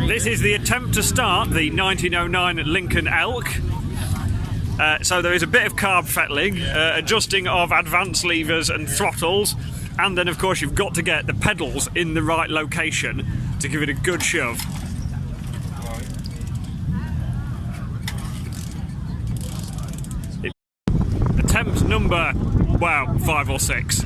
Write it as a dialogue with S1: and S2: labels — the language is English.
S1: This is the attempt to start the 1909 Lincoln Elk. So there is a bit of carb fettling, adjusting of advance levers and throttles, and then of course you've got to get the pedals in the right location to give it a good shove. Attempt number, wow, 5 or 6.